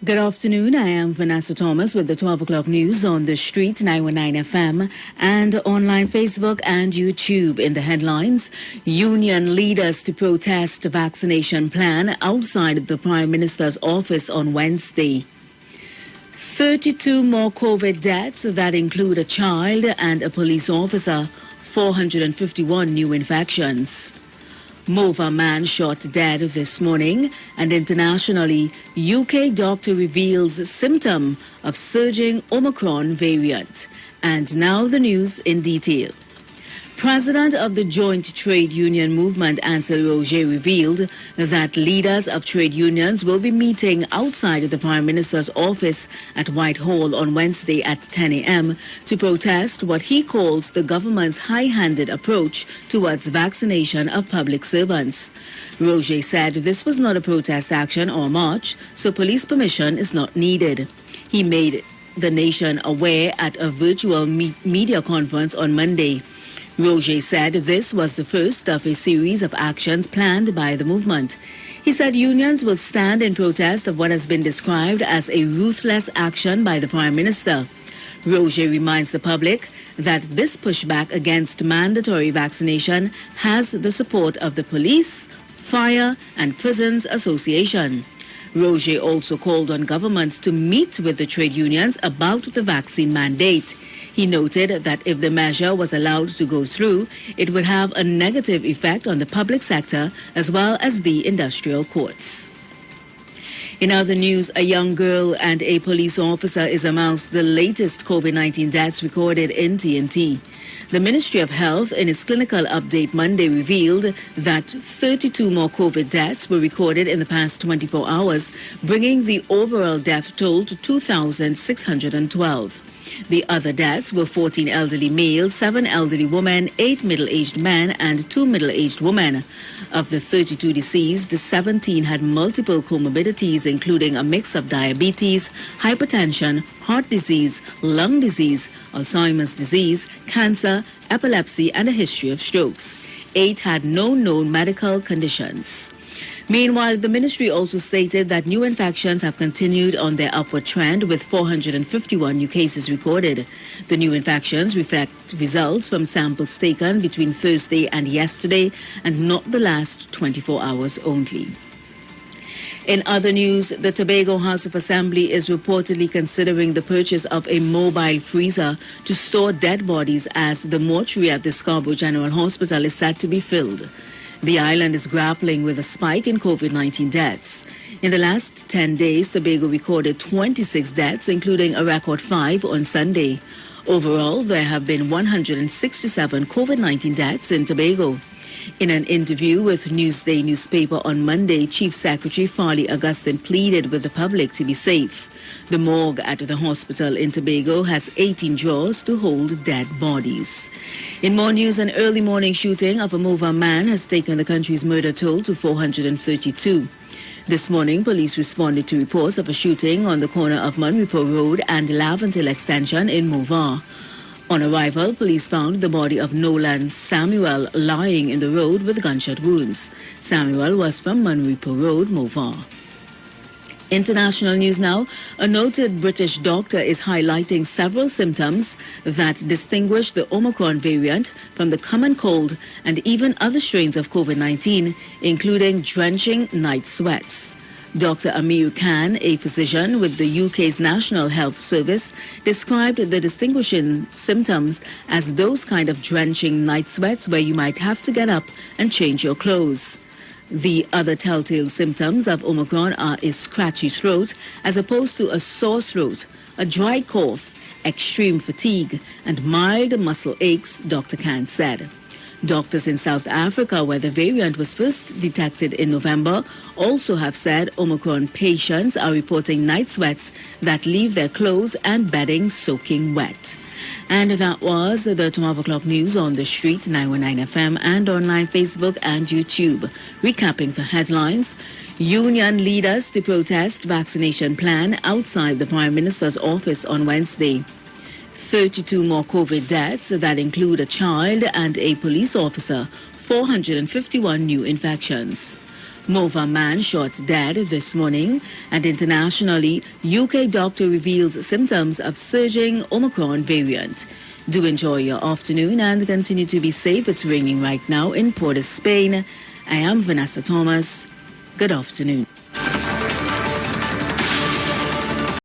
Good afternoon. I am Vanessa Thomas with the 12 o'clock news on the street, 919 FM, and online Facebook and YouTube. In the headlines, union leaders to protest vaccination plan outside the Prime Minister's office on Wednesday. 32 more COVID deaths that include a child and a police officer, 451 new infections. Mova man shot dead this morning, and internationally, UK doctor reveals symptom of surging Omicron variant. And now the news in detail. President of the Joint Trade Union Movement, Ansel Roger, revealed that leaders of trade unions will be meeting outside the Prime Minister's office at Whitehall on Wednesday at 10 a.m. to protest what he calls the government's high-handed approach towards vaccination of public servants. Roger said this was not a protest action or march, so police permission is not needed. He made the nation aware at a virtual media conference on Monday. Roger said this was the first of a series of actions planned by the movement. He said unions will stand in protest of what has been described as a ruthless action by the Prime Minister. Roger reminds the public that this pushback against mandatory vaccination has the support of the Police, Fire and Prisons Association. Roger also called on governments to meet with the trade unions about the vaccine mandate. He noted that if the measure was allowed to go through, it would have a negative effect on the public sector as well as the industrial courts. In other news, a young girl and a police officer is amongst the latest COVID-19 deaths recorded in TNT. The Ministry of Health, in its clinical update Monday, revealed that 32 more COVID deaths were recorded in the past 24 hours, bringing the overall death toll to 2,612. The other deaths were 14 elderly males, 7 elderly women, 8 middle-aged men, and 2 middle-aged women. Of the 32 deceased, 17 had multiple comorbidities, including a mix of diabetes, hypertension, heart disease, lung disease, Alzheimer's disease, cancer, epilepsy, and a history of strokes. 8 had no known medical conditions. Meanwhile, the ministry also stated that new infections have continued on their upward trend with 451 new cases recorded. The new infections reflect results from samples taken between Thursday and yesterday and not the last 24 hours only. In other news, the Tobago House of Assembly is reportedly considering the purchase of a mobile freezer to store dead bodies as the mortuary at the Scarborough General Hospital is set to be filled. The island is grappling with a spike in COVID-19 deaths. In the last 10 days, Tobago recorded 26 deaths, including a record 5 on Sunday. Overall, there have been 167 COVID-19 deaths in Tobago. In an interview with Newsday newspaper on Monday, Chief Secretary Farley Augustine pleaded with the public to be safe. The morgue at the hospital in Tobago has 18 drawers to hold dead bodies. In more news, an early morning shooting of a Mova man has taken the country's murder toll to 432. This morning, police responded to reports of a shooting on the corner of Munripo Road and Laventille Extension in Mova. On arrival, police found the body of Nolan Samuel lying in the road with gunshot wounds. Samuel was from Munripo Road, Mova. International news now. A noted British doctor is highlighting several symptoms that distinguish the Omicron variant from the common cold and even other strains of COVID-19, including drenching night sweats. Dr. Amir Khan, a physician with the UK's National Health Service, described the distinguishing symptoms as those kind of drenching night sweats where you might have to get up and change your clothes. The other telltale symptoms of Omicron are a scratchy throat as opposed to a sore throat, a dry cough, extreme fatigue, and mild muscle aches, Dr. Khan said. Doctors in South Africa, where the variant was first detected in November, also have said Omicron patients are reporting night sweats that leave their clothes and bedding soaking wet. And that was the 12 o'clock news on the street, 919 FM, and online Facebook and YouTube. Recapping the headlines, union leaders to protest vaccination plan outside the Prime Minister's office on Wednesday. 32 more COVID deaths that include a child and a police officer, 451 new infections. Mova man shot dead this morning, and internationally, UK doctor reveals symptoms of surging Omicron variant. Do enjoy your afternoon and continue to be safe. It's raining right now in Port of Spain. I am Vanessa Thomas. Good afternoon.